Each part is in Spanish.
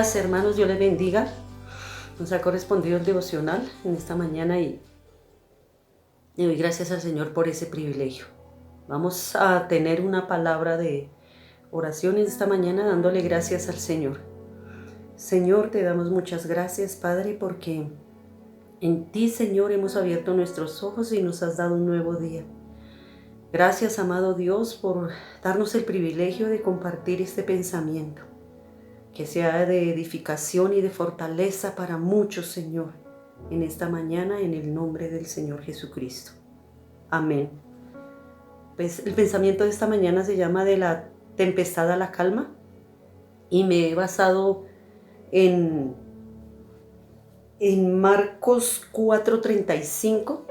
días, hermanos, Dios les bendiga. Nos ha correspondido el devocional en esta mañana y le doy gracias al Señor por ese privilegio. Vamos a tener una palabra de oración en esta mañana dándole gracias al Señor. Señor, te damos muchas gracias, Padre, porque en ti, Señor, hemos abierto nuestros ojos y nos has dado un nuevo día. Gracias, amado Dios, por darnos el privilegio de compartir este pensamiento, que sea de edificación y de fortaleza para muchos, Señor, en esta mañana, en el nombre del Señor Jesucristo. Amén. Pues el pensamiento de esta mañana se llama de la tempestad a la calma y me he basado en Marcos 4:35,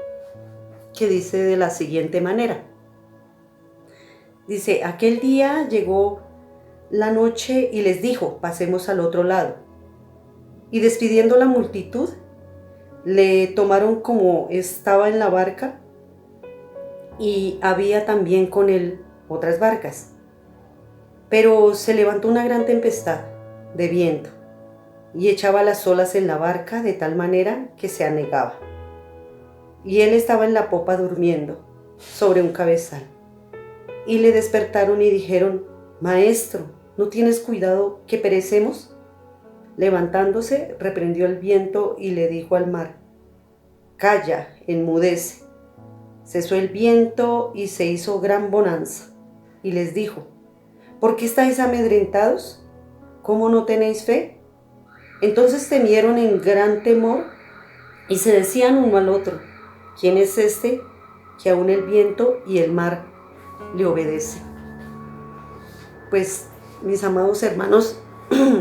que dice de la siguiente manera. Dice, aquel día llegó la noche y les dijo, pasemos al otro lado. Y despidiendo la multitud, le tomaron como estaba en la barca, y había también con él otras barcas. Pero se levantó una gran tempestad de viento, y echaba las olas en la barca de tal manera que se anegaba. Y él estaba en la popa durmiendo, sobre un cabezal. Y le despertaron y dijeron, Maestro, ¿no tienes cuidado que perecemos? Levantándose, reprendió el viento y le dijo al mar, Calla, enmudece. Cesó el viento y se hizo gran bonanza. Y les dijo, ¿por qué estáis amedrentados? ¿Cómo no tenéis fe? Entonces temieron en gran temor y se decían uno al otro, ¿quién es este que aún el viento y el mar le obedece? Pues, mis amados hermanos,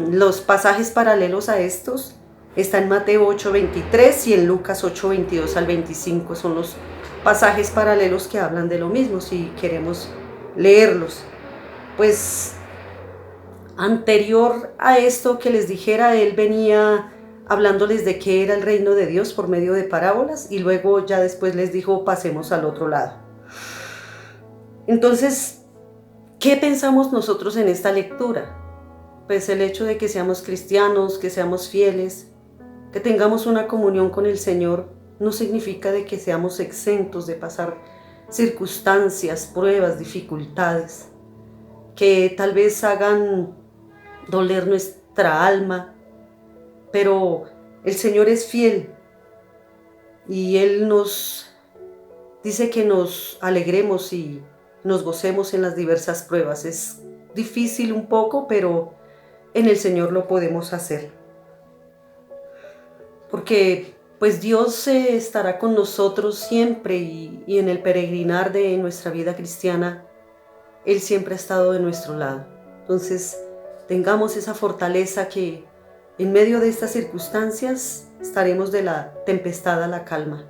los pasajes paralelos a estos están en Mateo 8:23 y en Lucas 8:22 al 25. Son los pasajes paralelos que hablan de lo mismo, si queremos leerlos. Pues, anterior a esto que les dijera, él venía hablándoles de qué era el reino de Dios por medio de parábolas y luego ya después les dijo, pasemos al otro lado. Entonces, ¿qué pensamos nosotros en esta lectura? Pues el hecho de que seamos cristianos, que seamos fieles, que tengamos una comunión con el Señor, no significa de que seamos exentos de pasar circunstancias, pruebas, dificultades, que tal vez hagan doler nuestra alma, pero el Señor es fiel y Él nos dice que nos alegremos y nos gocemos en las diversas pruebas. Es difícil un poco, pero en el Señor lo podemos hacer. Porque pues Dios estará con nosotros siempre y en el peregrinar de nuestra vida cristiana, Él siempre ha estado de nuestro lado. Entonces, tengamos esa fortaleza que en medio de estas circunstancias estaremos de la tempestad a la calma,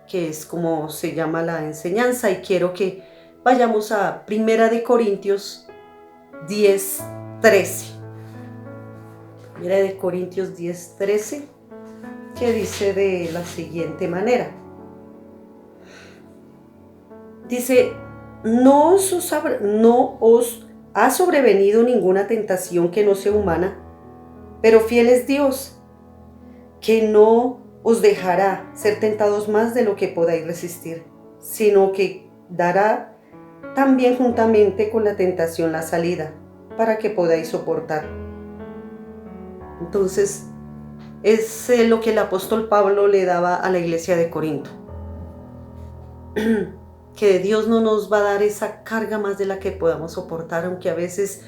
que es como se llama la enseñanza, y quiero que vayamos a 1 Corintios 10:13. 1 Corintios 10:13, que dice de la siguiente manera. Dice, no os ha sobrevenido ninguna tentación que no sea humana, pero fiel es Dios, que no os dejará ser tentados más de lo que podáis resistir, sino que dará también juntamente con la tentación la salida, para que podáis soportar. Entonces, es lo que el apóstol Pablo le daba a la iglesia de Corinto. Que Dios no nos va a dar esa carga más de la que podamos soportar, aunque a veces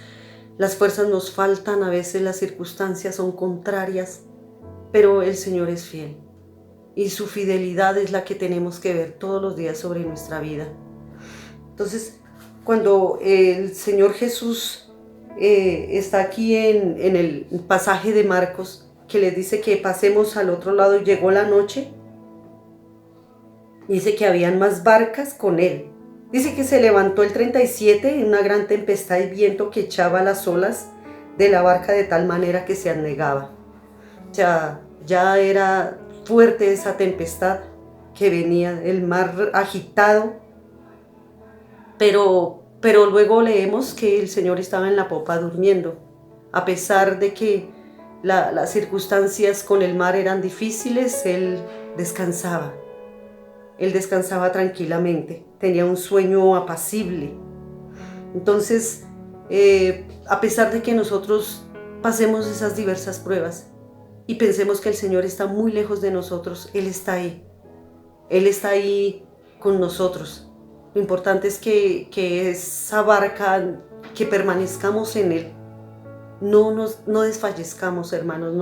las fuerzas nos faltan, a veces las circunstancias son contrarias, pero el Señor es fiel y su fidelidad es la que tenemos que ver todos los días sobre nuestra vida. Entonces, cuando el Señor Jesús está aquí en el pasaje de Marcos, que les dice que pasemos al otro lado, y llegó la noche, dice que habían más barcas con él. Dice que se levantó el 37 en una gran tempestad y viento que echaba las olas de la barca de tal manera que se anegaba. Ya era fuerte esa tempestad que venía, el mar agitado, pero luego leemos que el Señor estaba en la popa durmiendo, a pesar de que las circunstancias con el mar eran difíciles, él descansaba. Él descansaba tranquilamente, tenía un sueño apacible. Entonces, a pesar de que nosotros pasemos esas diversas pruebas y pensemos que el Señor está muy lejos de nosotros, Él está ahí. Él está ahí con nosotros. Lo importante es que esa barca, que permanezcamos en Él. No desfallezcamos, hermanos,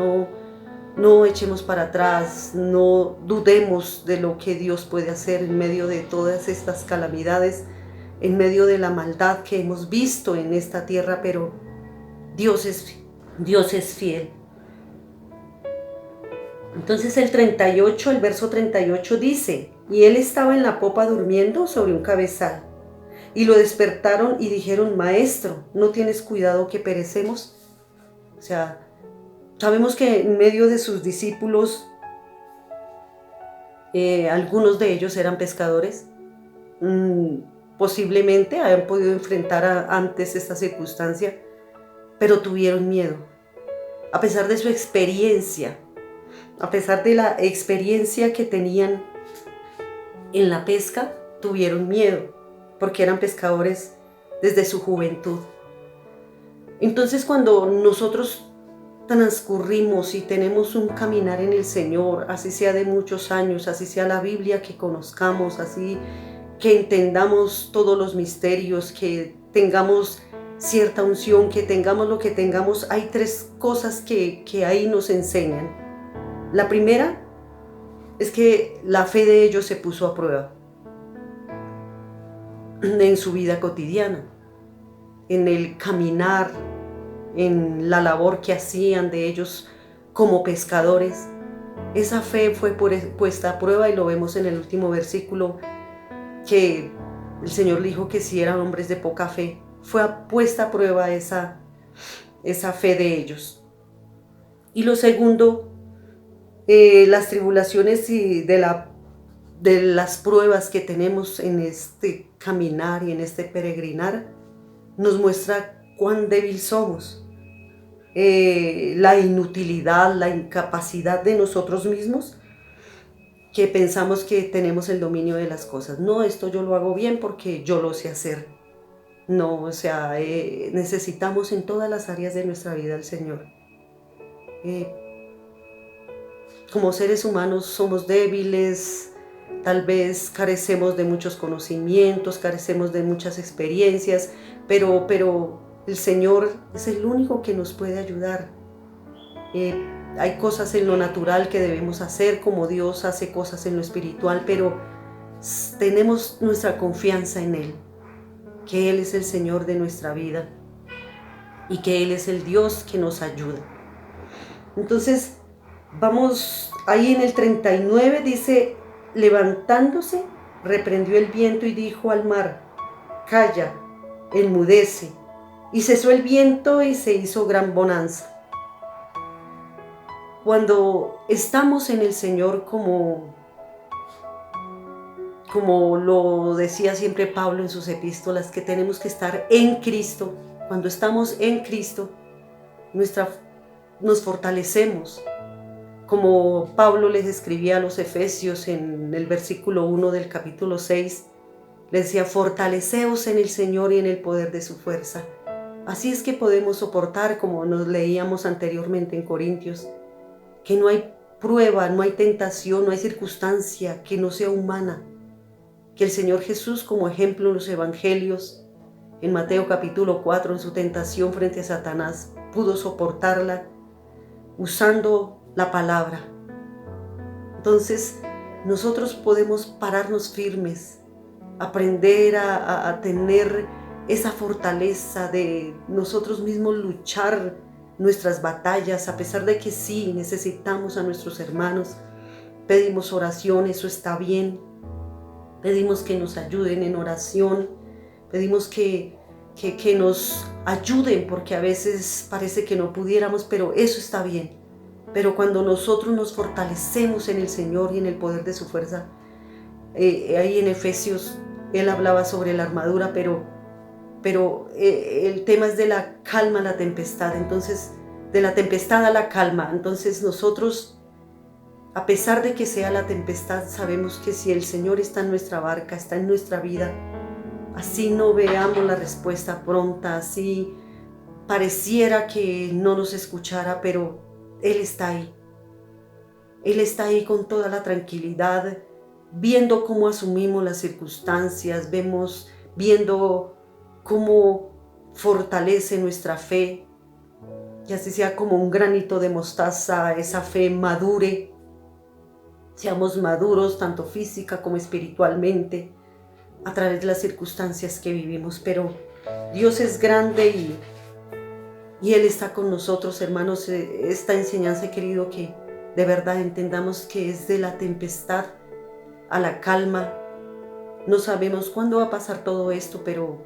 no echemos para atrás, no dudemos de lo que Dios puede hacer en medio de todas estas calamidades, en medio de la maldad que hemos visto en esta tierra, pero Dios es fiel. Entonces el verso 38 dice: y él estaba en la popa durmiendo sobre un cabezal, y lo despertaron y dijeron: Maestro, ¿no tienes cuidado que perecemos? O sea, sabemos que en medio de sus discípulos, algunos de ellos eran pescadores. Posiblemente hayan podido enfrentar antes esta circunstancia, pero tuvieron miedo. A pesar de su experiencia, a pesar de la experiencia que tenían en la pesca, tuvieron miedo, porque eran pescadores desde su juventud. Entonces, cuando nosotros transcurrimos y tenemos un caminar en el Señor, así sea de muchos años, así sea la Biblia que conozcamos, así que entendamos todos los misterios, que tengamos cierta unción, que tengamos lo que tengamos, hay tres cosas que ahí nos enseñan. La primera es que la fe de ellos se puso a prueba en su vida cotidiana, en el caminar, en la labor que hacían de ellos como pescadores. Esa fe fue puesta a prueba, y lo vemos en el último versículo, que el Señor dijo que si eran hombres de poca fe. Fue puesta a prueba esa fe de ellos. Y lo segundo, las tribulaciones y de las pruebas que tenemos en este caminar y en este peregrinar nos muestra cuán débil somos. La inutilidad, la incapacidad de nosotros mismos, que pensamos que tenemos el dominio de las cosas. No, esto yo lo hago bien porque yo lo sé hacer. No, o sea, necesitamos en todas las áreas de nuestra vida al Señor. Como seres humanos somos débiles, tal vez carecemos de muchos conocimientos, carecemos de muchas experiencias, pero el Señor es el único que nos puede ayudar. Hay cosas en lo natural que debemos hacer, como Dios hace cosas en lo espiritual, pero tenemos nuestra confianza en Él, que Él es el Señor de nuestra vida y que Él es el Dios que nos ayuda. Entonces, vamos ahí en el 39, dice: levantándose, reprendió el viento y dijo al mar: calla, enmudece. Y cesó el viento y se hizo gran bonanza. Cuando estamos en el Señor, como lo decía siempre Pablo en sus epístolas, que tenemos que estar en Cristo. Cuando estamos en Cristo, nos fortalecemos. Como Pablo les escribía a los Efesios en el versículo 1 del capítulo 6, les decía: fortaleceos en el Señor y en el poder de su fuerza. Así es que podemos soportar, como nos leíamos anteriormente en Corintios, que no hay prueba, no hay tentación, no hay circunstancia que no sea humana. Que el Señor Jesús, como ejemplo en los evangelios, en Mateo capítulo 4, en su tentación frente a Satanás, pudo soportarla usando la palabra. Entonces, nosotros podemos pararnos firmes, aprender a tener esa fortaleza de nosotros mismos luchar nuestras batallas, a pesar de que sí necesitamos a nuestros hermanos, pedimos oración, eso está bien, pedimos que nos ayuden en oración, pedimos que nos ayuden, porque a veces parece que no pudiéramos, pero eso está bien. Pero cuando nosotros nos fortalecemos en el Señor y en el poder de su fuerza, ahí en Efesios él hablaba sobre la armadura, pero el tema es de la calma a la tempestad. Entonces, de la tempestad a la calma. Entonces nosotros, a pesar de que sea la tempestad, sabemos que si el Señor está en nuestra barca, está en nuestra vida, así no veamos la respuesta pronta, así pareciera que no nos escuchara, pero Él está ahí. Él está ahí con toda la tranquilidad, viendo cómo asumimos las circunstancias, viendo cómo fortalece nuestra fe, y así sea como un granito de mostaza, esa fe madure, seamos maduros tanto física como espiritualmente a través de las circunstancias que vivimos. Pero Dios es grande y Él está con nosotros, hermanos. Esta enseñanza he querido que de verdad entendamos que es de la tempestad a la calma. No sabemos cuándo va a pasar todo esto, pero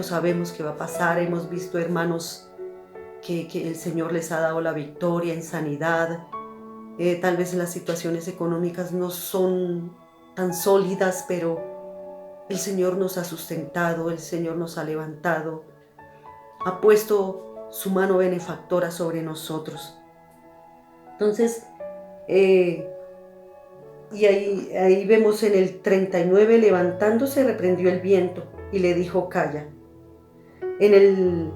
sabemos que va a pasar. Hemos visto hermanos que el Señor les ha dado la victoria en sanidad. Tal vez las situaciones económicas no son tan sólidas, pero el Señor nos ha sustentado, el Señor nos ha levantado, ha puesto su mano benefactora sobre nosotros. Entonces, y ahí vemos en el 39, levantándose reprendió el viento y le dijo, calla. En el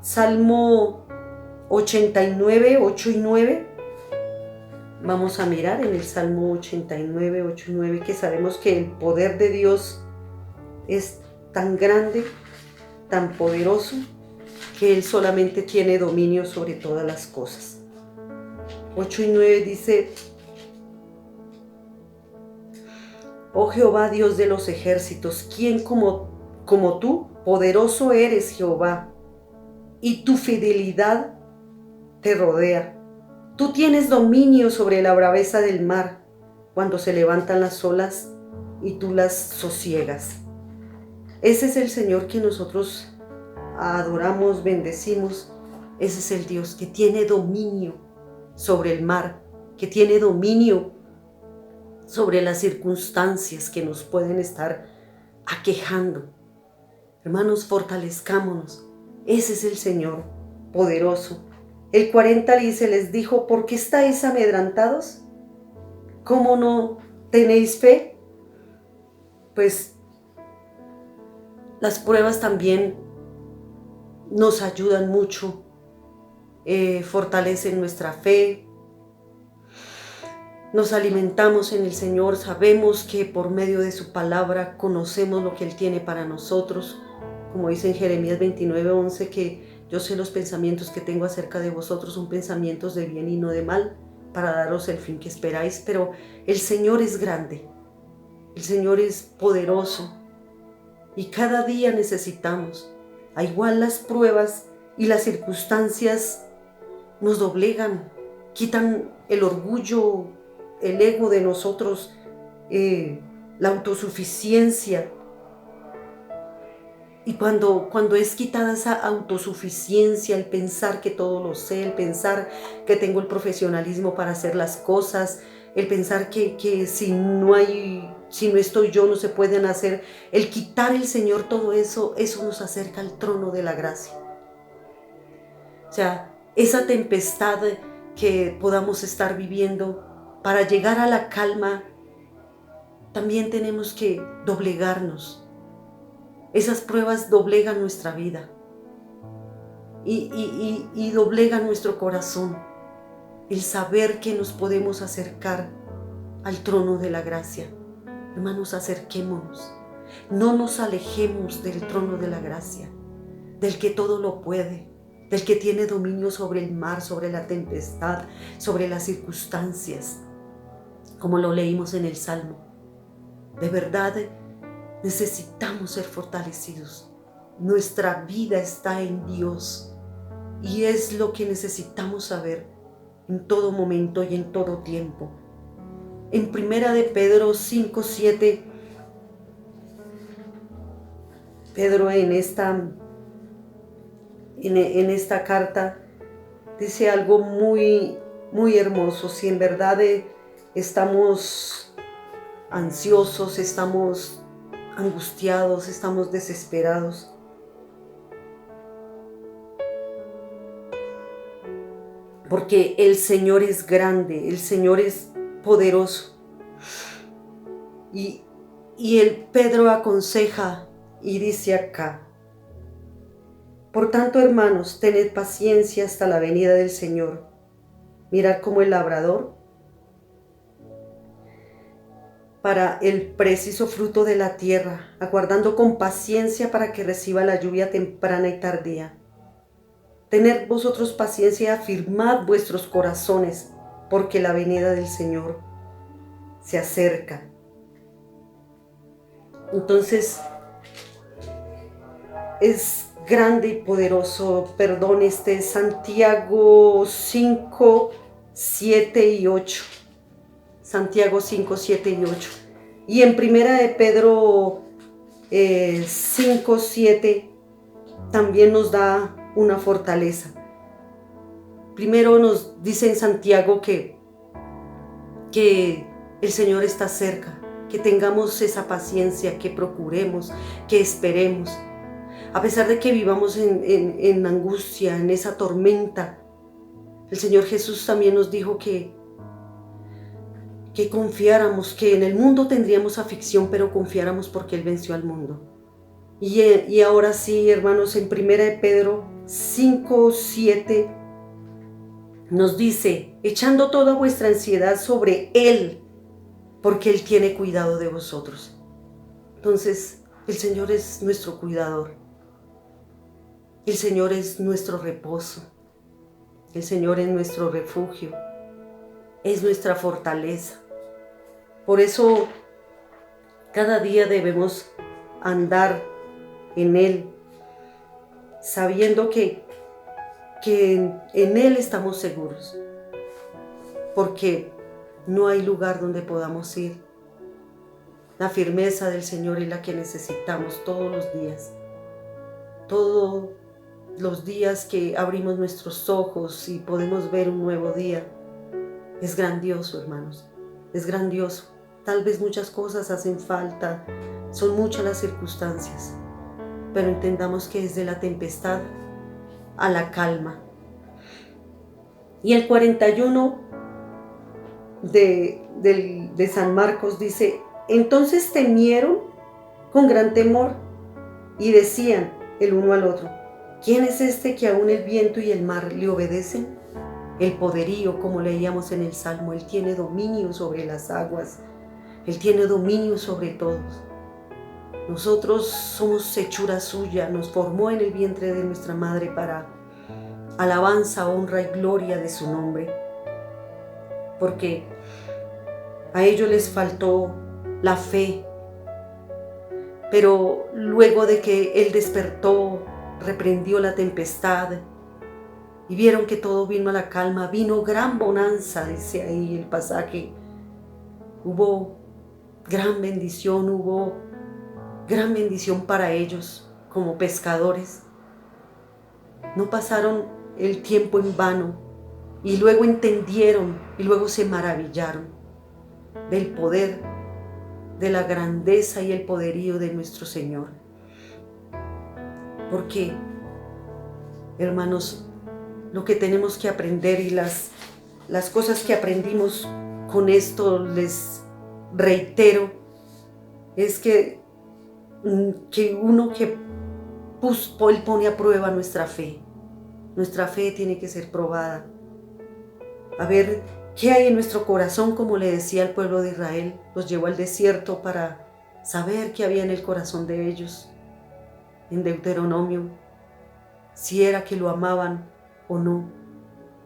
Salmo 89, 8 y 9, vamos a mirar en el Salmo 89, 8 y 9, que sabemos que el poder de Dios es tan grande, tan poderoso, que Él solamente tiene dominio sobre todas las cosas. 8 y 9 dice, oh Jehová, Dios de los ejércitos, ¿quién como tú? Poderoso eres, Jehová, y tu fidelidad te rodea. Tú tienes dominio sobre la braveza del mar, cuando se levantan las olas y tú las sosiegas. Ese es el Señor que nosotros adoramos, bendecimos. Ese es el Dios que tiene dominio sobre el mar, que tiene dominio sobre las circunstancias que nos pueden estar aquejando. Hermanos, fortalezcámonos. Ese es el Señor poderoso. El 40 les dijo, ¿por qué estáis amedrantados? ¿Cómo no tenéis fe? Pues las pruebas también nos ayudan mucho, fortalecen nuestra fe. Nos alimentamos en el Señor, sabemos que por medio de su palabra conocemos lo que Él tiene para nosotros. Como dice en Jeremías 29:11, que yo sé los pensamientos que tengo acerca de vosotros, son pensamientos de bien y no de mal, para daros el fin que esperáis. Pero el Señor es grande, el Señor es poderoso, y cada día necesitamos. A igual las pruebas y las circunstancias nos doblegan, quitan el orgullo, el ego de nosotros, la autosuficiencia. Y cuando es quitada esa autosuficiencia, el pensar que todo lo sé, el pensar que tengo el profesionalismo para hacer las cosas, el pensar que si no estoy yo no se pueden hacer, el quitar el Señor todo eso nos acerca al trono de la gracia. O sea, esa tempestad que podamos estar viviendo, para llegar a la calma, también tenemos que doblegarnos. Esas pruebas doblegan nuestra vida y doblegan nuestro corazón. El saber que nos podemos acercar al trono de la gracia. Hermanos, acerquémonos. No nos alejemos del trono de la gracia, del que todo lo puede, del que tiene dominio sobre el mar, sobre la tempestad, sobre las circunstancias, como lo leímos en el Salmo. De verdad, necesitamos ser fortalecidos. Nuestra vida está en Dios y es lo que necesitamos saber en todo momento y en todo tiempo. En 1 de Pedro 5:7, Pedro en esta carta dice algo muy, muy hermoso. Si en verdad estamos ansiosos, estamos angustiados, estamos desesperados, porque el Señor es grande, el Señor es poderoso. Y el Pedro aconseja y dice acá: por tanto, hermanos, tened paciencia hasta la venida del Señor. Mirad cómo el labrador, para el preciso fruto de la tierra, aguardando con paciencia para que reciba la lluvia temprana y tardía. Tened vosotros paciencia y afirmad vuestros corazones, porque la venida del Señor se acerca. Entonces, es grande y poderoso, perdón, Santiago 5, 7 y 8. Santiago 5, 7 y 8. Y en primera de Pedro 5, 7 también nos da una fortaleza. Primero nos dice en Santiago que el Señor está cerca, que tengamos esa paciencia, que procuremos, que esperemos. A pesar de que vivamos en angustia, en esa tormenta, el Señor Jesús también nos dijo que confiáramos, que en el mundo tendríamos aflicción, pero confiáramos porque Él venció al mundo. Y ahora sí, hermanos, en 1 de Pedro 5, 7 nos dice: echando toda vuestra ansiedad sobre Él, porque Él tiene cuidado de vosotros. Entonces, el Señor es nuestro cuidador. El Señor es nuestro reposo. El Señor es nuestro refugio. Es nuestra fortaleza. Por eso, cada día debemos andar en Él, sabiendo que en Él estamos seguros, porque no hay lugar donde podamos ir. La firmeza del Señor es la que necesitamos todos los días. Todos los días que abrimos nuestros ojos y podemos ver un nuevo día. Es grandioso, hermanos, es grandioso. Tal vez muchas cosas hacen falta, son muchas las circunstancias, pero entendamos que es de la tempestad a la calma. Y el 41 de San Marcos dice: entonces temieron con gran temor y decían el uno al otro: ¿quién es este que aún el viento y el mar le obedecen? El poderío, como leíamos en el Salmo, Él tiene dominio sobre las aguas, Él tiene dominio sobre todos. Nosotros somos hechura suya, nos formó en el vientre de nuestra madre para alabanza, honra y gloria de su nombre. Porque a ellos les faltó la fe, pero luego de que Él despertó, reprendió la tempestad y vieron que todo vino a la calma, vino gran bonanza, dice ahí el pasaje. Hubo gran bendición para ellos como pescadores. No pasaron el tiempo en vano y luego entendieron y luego se maravillaron del poder, de la grandeza y el poderío de nuestro Señor. Porque, hermanos, lo que tenemos que aprender y las cosas que aprendimos con esto, les reitero, es que Él pone a prueba nuestra fe. Nuestra fe tiene que ser probada. A ver qué hay en nuestro corazón, como le decía al pueblo de Israel. Los llevó al desierto para saber qué había en el corazón de ellos. En Deuteronomio, si era que lo amaban o no.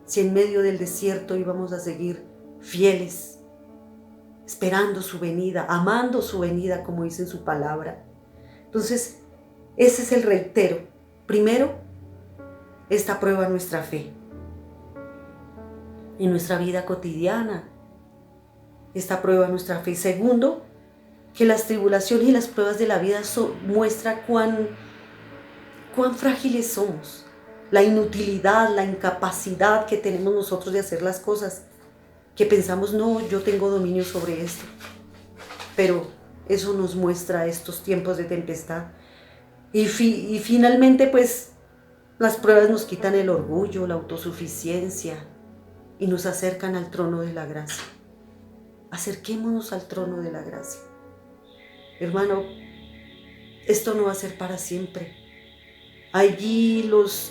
Si en medio del desierto íbamos a seguir fieles, esperando su venida, amando su venida, como dice en su palabra. Entonces, ese es el reitero. Primero, esta prueba nuestra fe. En nuestra vida cotidiana, esta prueba nuestra fe. Segundo, que las tribulaciones y las pruebas de la vida muestran cuán frágiles somos. La inutilidad, la incapacidad que tenemos nosotros de hacer las cosas. Que pensamos, no, yo tengo dominio sobre esto. Pero eso nos muestra estos tiempos de tempestad. Y finalmente, pues, las pruebas nos quitan el orgullo, la autosuficiencia, y nos acercan al trono de la gracia. Acerquémonos al trono de la gracia. Hermano, esto no va a ser para siempre. Allí los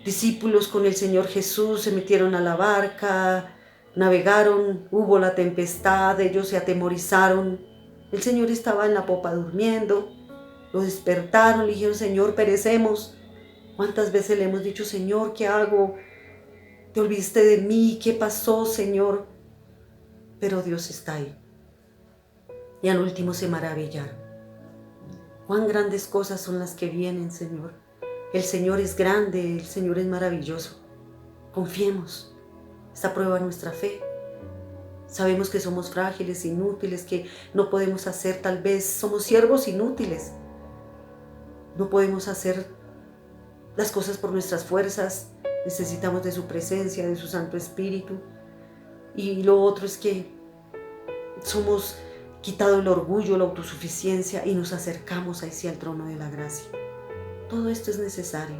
discípulos con el Señor Jesús se metieron a la barca, navegaron, hubo la tempestad, ellos se atemorizaron. El Señor estaba en la popa durmiendo, lo despertaron, le dijeron, Señor, perecemos. ¿Cuántas veces le hemos dicho, Señor, qué hago? ¿Te olvidaste de mí? ¿Qué pasó, Señor? Pero Dios está ahí. Y al último se maravillaron. Cuán grandes cosas son las que vienen, Señor. El Señor es grande, el Señor es maravilloso. Confiemos. Esta prueba nuestra fe. Sabemos que somos frágiles, inútiles, que no podemos hacer, tal vez somos siervos inútiles. No podemos hacer las cosas por nuestras fuerzas. Necesitamos de su presencia, de su Santo Espíritu. Y lo otro es que somos quitado el orgullo, la autosuficiencia y nos acercamos hacia el trono de la gracia. Todo esto es necesario.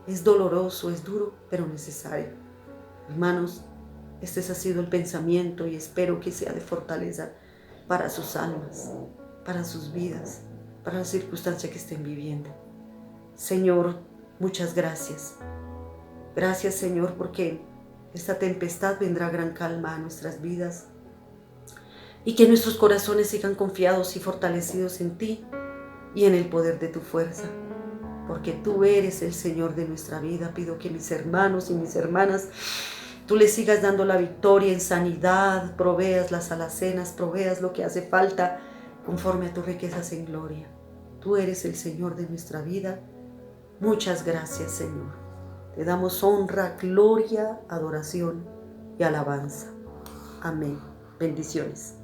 Es doloroso, es duro, pero necesario. Hermanos, este ha sido el pensamiento y espero que sea de fortaleza para sus almas, para sus vidas, para la circunstancia que estén viviendo. Señor, muchas gracias. Gracias, Señor, porque esta tempestad vendrá gran calma a nuestras vidas y que nuestros corazones sigan confiados y fortalecidos en ti y en el poder de tu fuerza, porque tú eres el Señor de nuestra vida. Pido que mis hermanos y mis hermanas, tú les sigas dando la victoria en sanidad, proveas las alacenas, proveas lo que hace falta conforme a tus riquezas en gloria. Tú eres el Señor de nuestra vida. Muchas gracias, Señor. Te damos honra, gloria, adoración y alabanza. Amén. Bendiciones.